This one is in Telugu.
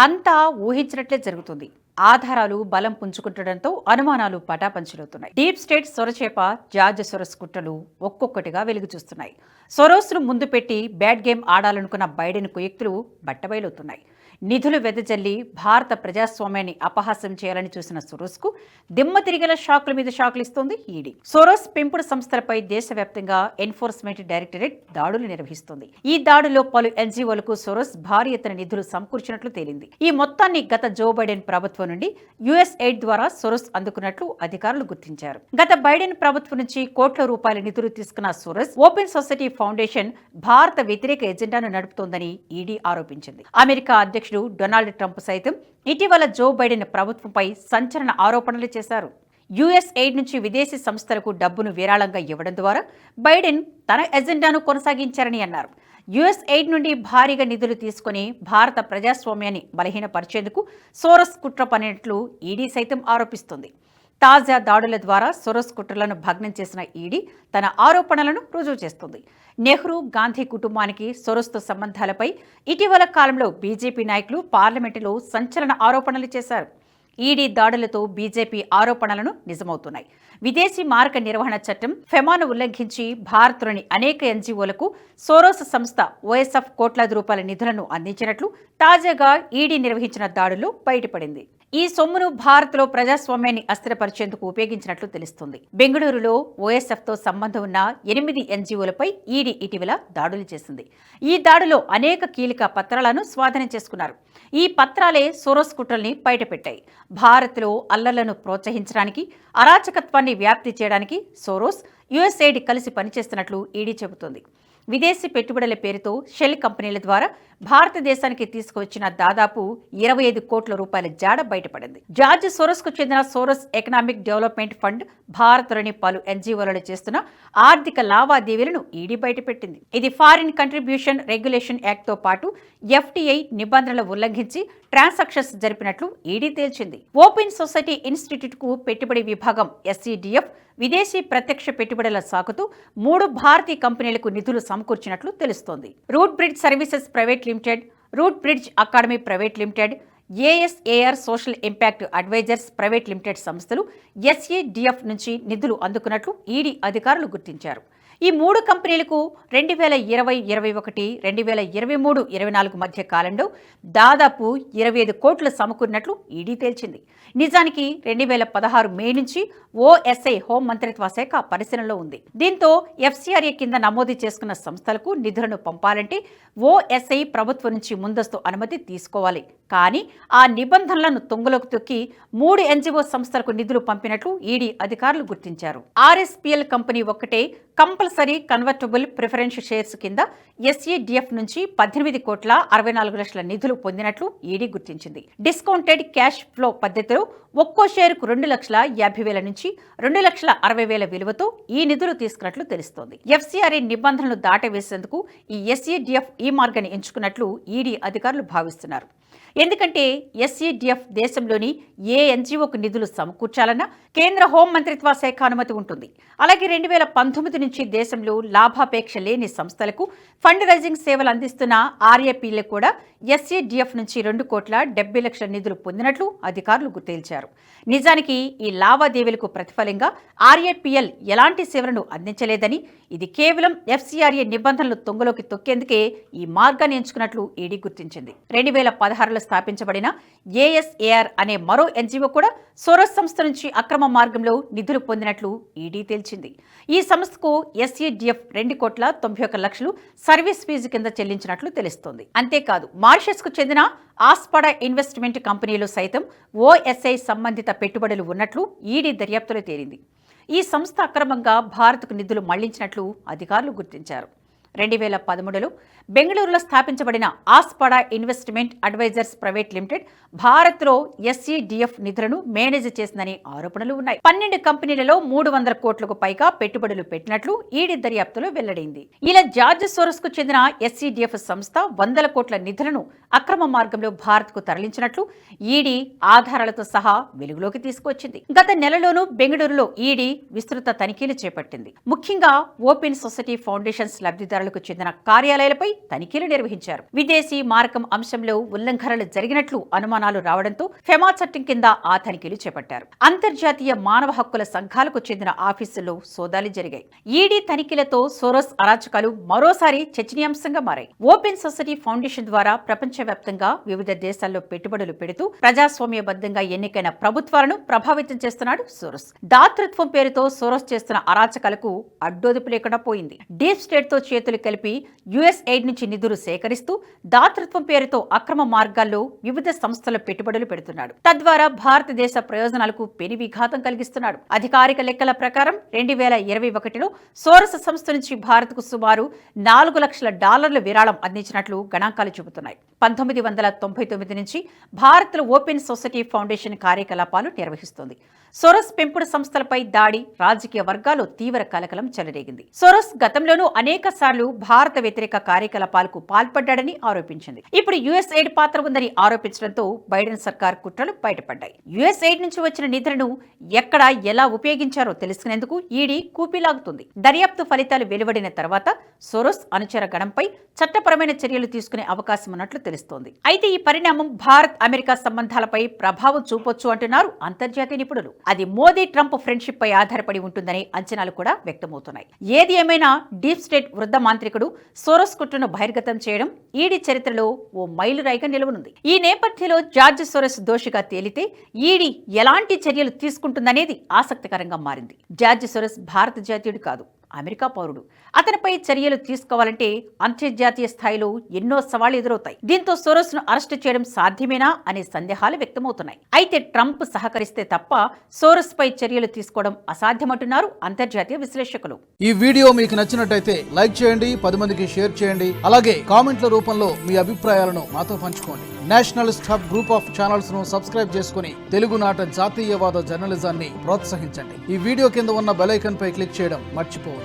అంతా ఊహించినట్లే జరుగుతుంది. ఆధారాలు బలం పుంజుకుంటడంతో అనుమానాలు పటాపంచలవుతున్నాయి. డీప్ స్టేట్ సొరచేప జార్జ్ సొరస్ కుట్రలు ఒక్కొక్కటిగా వెలుగు చూస్తున్నాయి. సొరోస్ను ముందు పెట్టి బ్యాడ్ గేమ్ ఆడాలనుకున్న బైడెన్ కుయుక్తులు బట్టబయలవుతున్నాయి. నిధులు వెదజల్లి భారత ప్రజాస్వామ్యాన్ని అపహాస్యం చేయాలని చూసిన సొరోస్కు దిమ్మ తిరిగేలా షాకుల మీద షాకులు ఇస్తోంది ఈడీ. సొరోస్ పెంపుడు సంస్థలపై దేశవ్యాప్తంగా ఎన్ఫోర్స్మెంట్ డైరెక్టరేట్ దాడులు నిర్వహిస్తోంది. ఈ దాడుల్లో పలు ఎన్జీఓలకు సొరోస్ భారీ ఎత్తున నిధులు సమకూర్చినట్లు తేలింది. ఈ మొత్తాన్ని గత జో బైడెన్ ప్రభుత్వం నుండి యుఎస్ ఎయిడ్ ద్వారా సొరోస్ అందుకున్నట్లు అధికారులు గుర్తించారు. గత బైడెన్ ప్రభుత్వం నుంచి కోట్ల రూపాయల నిధులు తీసుకున్న సొరోస్ ఓపెన్ సొసైటీ ఫౌండేషన్ భారత వ్యతిరేక ఎజెండాను నడుపుతోందని ఈడీ ఆరోపించింది. అమెరికా అధ్యక్షుడు డొనాల్డ్ ట్రంప్ సైతం ఇటీవల జో బైడెన్ ప్రభుత్వంపై సంచలన ఆరోపణలు చేశారు. యుఎస్ ఎయిడ్ నుంచి విదేశీ సంస్థలకు డబ్బును విరాళంగా ఇవ్వడం ద్వారా బైడెన్ తన ఎజెండాను కొనసాగించారని అన్నారు. యుఎస్ ఎయిడ్ నుండి భారీగా నిధులు తీసుకుని భారత ప్రజాస్వామ్యాన్ని బలహీనపరిచేందుకు సోరస్ కుట్ర పనినట్లు ఈడీ సైతం ఆరోపిస్తోంది. తాజా దాడుల ద్వారా సొరోస్ కుట్రలను భగ్నం చేసిన ఈడీ తన ఆరోపణలను రుజువు చేస్తుంది. నెహ్రూ గాంధీ కుటుంబానికి సొరోస్తో సంబంధాలపై ఇటీవల కాలంలో బీజేపీ నాయకులు పార్లమెంటులో సంచలన ఆరోపణలు చేశారు. ఈడీ దాడులతో బీజేపీ ఆరోపణలను నిజమవుతున్నాయి. విదేశీ మారక నిర్వహణ చట్టం ఫెమాను ఉల్లంఘించి భారత్లోని అనేక ఎన్జీఓలకు సోరోస్ సంస్థ ఓఎస్ఎఫ్ కోట్లాది రూపాయల నిధులను అందించినట్లు తాజాగా ఈడీ నిర్వహించిన దాడుల్లో బయటపడింది. ఈ సొమ్మును భారత్లో ప్రజాస్వామ్యాన్ని అస్థిరపరిచేందుకు ఉపయోగించినట్లు తెలుస్తుంది. బెంగళూరులో ఓఎస్ఎఫ్తో సంబంధం ఉన్న 8 ఎన్జీఓలపై ఈడీ ఇటీవల దాడులు చేసింది. ఈ దాడిలో అనేక కీలక పత్రాలను స్వాధీనం చేసుకున్నారు. ఈ పత్రాలే సోరోస్ కుట్రల్ని బయటపెట్టాయి. భారత్లో అల్లర్లను ప్రోత్సహించడానికి, అరాచకత్వాన్ని వ్యాప్తి చేయడానికి సోరోస్, యుఎస్ఎయిడ్ కలిసి పనిచేస్తున్నట్లు ఈడీ చెబుతోంది. విదేశీ పెట్టుబడుల పేరుతో షెల్ కంపెనీల ద్వారా భారతదేశానికి తీసుకువచ్చిన దాదాపు 25 కోట్ల రూపాయల జాడ బయటపడింది. జార్జ్ సోరోస్కు చెందిన సోరోస్ ఎకనామిక్ డెవలప్మెంట్ ఫండ్ భారత్లోని పలు ఎన్జీఓలలో చేస్తున్న ఆర్థిక లావాదేవీలను ఈడీ బయటపెట్టింది. ఇది ఫారిన్ కంట్రిబ్యూషన్ రెగ్యులేషన్ యాక్ట్తో పాటు ఎఫ్టీఐ నిబంధనలు ఉల్లంఘించి ట్రాన్సాక్షన్స్ జరిపినట్లు ఈడీ తేల్చింది. ఓపెన్ సొసైటీ ఇన్స్టిట్యూట్కు పెట్టుబడి విభాగం ఎస్సీడీఎఫ్ విదేశీ ప్రత్యక్ష పెట్టుబడుల సాకుతో 3 భారతీయ కంపెనీలకు నిధులు సమకూర్చినట్లు తెలుస్తోంది. Root Bridge Services Private Limited, Root Bridge Academy Private Limited, ASAR Social Impact Advisors Private Limited సంస్థలు ఎస్ఏడిఎఫ్ నుంచి నిధులు అందుకున్నట్లు ఈడీ అధికారులు గుర్తించారు. ఈ 3 కంపెనీలకు 2020-21, 2023-24 మధ్య కాలంలో దాదాపు 25 కోట్లు సమకూరినట్లు ఈడీ తేల్చింది. నిజానికి 2016 మే నుంచి ఓఎస్ఐ హోం మంత్రిత్వ శాఖ పరిశీలనలో ఉంది. దీంతో ఎఫ్సీఆర్ఏ కింద నమోదు చేసుకున్న సంస్థలకు నిధులను పంపాలంటే ఓఎస్ఐ ప్రభుత్వం నుంచి ముందస్తు అనుమతి తీసుకోవాలి. కానీ ఆ నిబంధనలను తుంగలోకి తొక్కి 3 ఎన్జీఓ సంస్థలకు నిధులు పంపినట్లు ఈడీ అధికారులు గుర్తించారు. ఆర్ఎస్పీఎల్ కంపెనీ ఒక్కటే కంపల్సరీ కన్వర్టబుల్ ప్రిఫరెన్స్ షేర్స్ కింద ఎస్ఏడిఎఫ్ నుంచి 18 కోట్ల 64 లక్షల నిధులు పొందినట్లు ఈడీ గుర్తించింది. డిస్కౌంటెడ్ క్యాష్ ఫ్లో పద్ధతిలో ఒక్కో షేరుకు 2,50,000 నుంచి 2,60,000 విలువతో ఈ నిధులు తీసుకున్నట్లు తెలుస్తోంది. ఎఫ్సీఆర్ఏ నిబంధనలు దాటవేసేందుకు ఈ ఎస్ఏడిఎఫ్ ఈ మార్గాన్ని ఎంచుకున్నట్లు ఈడీ అధికారులు భావిస్తున్నారు. ఎందుకంటే ఎస్ఏడిఎఫ్ దేశంలోని ఏ ఎన్జీఓకు నిధులు సమకూర్చాలన్నా కేంద్ర హోం మంత్రిత్వ శాఖ అనుమతి ఉంటుంది. అలాగే 2019 నుంచి దేశంలో లాభాపేక్ష లేని సంస్థలకు ఫండ్ రైజింగ్ సేవలు అందిస్తున్న ఆర్ఏపీలకు కూడా ఎస్ఏడిఎఫ్ నుంచి 2 కోట్ల 70 లక్షల నిధులు పొందినట్లు అధికారులు తేల్చారు. నిజానికి ఈ లావాదేవీలకు ప్రతిఫలంగా ఆర్ఏపీఎల్ ఎలాంటి సేవలను అందించలేదని, ఇది కేవలం ఎఫ్సీఆర్ఏ నిబంధనలు తొంగలోకి తొక్కేందుకే ఈ మార్గాన్ని ఎంచుకున్నట్లు ఈడీ గుర్తించింది. 2016లో స్థాపించబడిన ఏఎస్ఏఆర్ అనే మరో ఎన్జీఓ కూడా సోరోస్ సంస్థ నుంచి అక్రమ మార్గంలో నిధులు పొందినట్లు ఈడీ తేల్చింది. ఈ సంస్థకు ఎస్ఏడిఎఫ్ 2 కోట్ల 91 లక్షలు సర్వీస్ ఫీజు కింద చెల్లించినట్లు తెలుస్తోంది. అంతేకాదు మారిషస్కు చెందిన ఆస్పడా ఇన్వెస్ట్మెంట్ కంపెనీలో సైతం ఓఎస్ఐ సంబంధిత పెట్టుబడులు ఉన్నట్లు ఈడీ దర్యాప్తులో తేలింది. ఈ సంస్థ అక్రమంగా భారత్కు నిధులు మళ్లించినట్లు అధికారులు గుర్తించారు. 2013లో బెంగళూరులో స్థాపించబడిన ఆస్పడా ఇన్వెస్ట్మెంట్ అడ్వైజర్స్ ప్రైవేట్ లిమిటెడ్ భారత్లో ఎస్ఈడిఎఫ్ నిధులను మేనేజ్ చేసిందని ఆరోపణలు ఉన్నాయి. 12 కంపెనీలలో 300 కోట్లకు పైగా పెట్టుబడులు పెట్టినట్లు ఈడీ దర్యాప్తులో వెల్లడైంది. ఇలా జార్జ్ సోరోస్కు చెందిన ఎస్ఈడిఎఫ్ సంస్థ 100 కోట్ల నిధులను అక్రమ మార్గంలో భారత్కు తరలించినట్లు ఈడీ ఆధారాలతో సహా వెలుగులోకి తీసుకువచ్చింది. గత నెలలోనూ బెంగళూరులో ఈడీ విస్తృత తనిఖీలు చేపట్టింది. ముఖ్యంగా ఓపెన్ సొసైటీ ఫౌండేషన్స్ లబ్ధిదారులకు చెందిన కార్యాలయాలపై తనిఖీలు నిర్వహించారు. విదేశీ మారకం అంశంలో ఉల్లంఘనలు జరిగినట్లు అనుమానాలు రావడంతో ఫెమా చట్టం కింద ఆ తనిఖీలు చేపట్టారు. అంతర్జాతీయ మానవ హక్కుల సంఘాలకు చెందిన ఆఫీసుల్లో సోదాలు జరిగాయి. ఈడీ తనిఖీలతో సోరోస్ అరాచకాలు మరోసారి చర్చనీయాంశంగా మారాయి. ఓపెన్ సొసైటీ ఫౌండేషన్ ద్వారా ప్రపంచవ్యాప్తంగా వివిధ దేశాల్లో పెట్టుబడులు పెడుతూ ప్రజాస్వామ్యబద్ధంగా ఎన్నికైన ప్రభుత్వాలను ప్రభావితం చేస్తున్నాడు సోరోస్. దాతృత్వం పేరుతో సోరోస్ చేస్తున్న అరాచకాలకు అడ్డొదుపు లేకుండా పోయింది. డీప్ స్టేట్ తో చేతులు కలిపి యుఎస్ ఎయిడ్ నుంచి నిధులు సేకరిస్తూ దాతృత్వం పేరుతో అక్రమ మార్గాల్లో వివిధ సంస్థల పెట్టుబడులు పెడుతున్నాడు. తద్వారా భారతదేశ ప్రయోజనాలకు పెనువిఘాతం కలిగిస్తున్నాడు. అధికారిక లెక్కల ప్రకారం 2021లో సోరస్ సంస్థ నుంచి భారత్కు సుమారు $4 లక్షల విరాళం అందించినట్లు గణాంకాలు చూపుతున్నాయి. 1999 నుంచి భారత్లో ఓపెన్ సొసైటీ ఫౌండేషన్ కార్యకలాపాలు నిర్వహిస్తోంది. సోరస్ పెంపుడు సంస్థలపై దాడి రాజకీయ వర్గాల్లో తీవ్ర కలకలం చెలరేగింది. సోరస్ గతంలోనూ అనేక సార్లు భారత వ్యతిరేక కార్యకలాపాలకు పాల్పడ్డాడని ఆరోపించింది. ఇప్పుడు యుఎస్ ఎయిడ్ పాత్ర ఉందని ఆరోపించడంతో బైడెన్ సర్కార్ కుట్రలు బయటపడ్డాయి. యుఎస్ ఎయిడ్ నుంచి వచ్చిన నిధులను ఎక్కడ ఎలా ఉపయోగించారో తెలుసుకునేందుకు ఈడీ కూపీలాగుతుంది. దర్యాప్తు ఫలితాలు వెలువడిన తర్వాత సోరోస్ అనుచర గణంపై చట్టపరమైన చర్యలు తీసుకునే అవకాశం ఉన్నట్లు తెలుస్తోంది. అయితే ఈ పరిణామం భారత్ అమెరికా సంబంధాలపై ప్రభావం చూపొచ్చు అంటున్నారు అంతర్జాతీయ నిపుణులు. అది మోదీ ట్రంప్ ఫ్రెండ్షిప్ పై ఆధారపడి ఉంటుందనే అంచనాలు కూడా వ్యక్తమవుతున్నాయి. ఏది ఏమైనా డీప్ స్టేట్ వృద్ధ మాంత్రికుడు సోరోస్ కుట్రను బహిర్గతం చేయడం ఈడీ చరిత్రలో ఓ మైలురాయిగా నిలవనుంది. ఈ నేపథ్యంలో జార్జ్ సోరోస్ దోషిగా తేలితే ఈడీ ఎలాంటి చర్యలు తీసుకుంటుందనేది ఆసక్తికరంగా మారింది. జార్జ్ సోరోస్ భారత జాతీయుడు కాదు, అమెరికా పౌరుడు. అతనిపై చర్యలు తీసుకోవాలంటే అంతర్జాతీయ స్థాయిలో ఎన్నో సవాళ్లు ఎదురవుతాయి. దీంతో సోరోస్ ను అరెస్టు చేయడం సాధ్యమేనా అనే సందేహాలు వ్యక్తమవుతున్నాయి. అయితే ట్రంప్ సహకరిస్తే తప్ప సోరోస్ పై చర్యలు తీసుకోవడం అసాధ్యమంటున్నారు అంతర్జాతీయ విశ్లేషకులు. ఈ వీడియో మీకు నచ్చినట్టయితే లైక్ చేయండి, 10 మందికి షేర్ చేయండి. అలాగే కామెంట్ల రూపంలో మీ అభిప్రాయాలను మాతో పంచుకోండి. Nationalist hub group of channels ను సబ్స్క్రైబ్ చేసుకుని తెలుగునాట జాతీయవాద జర్నలిజాన్ని ప్రోత్సహించండి. ఈ వీడియో కింద ఉన్న బెల్ ఐకాన్ పై క్లిక్ చేయడం మర్చిపోవద్దు.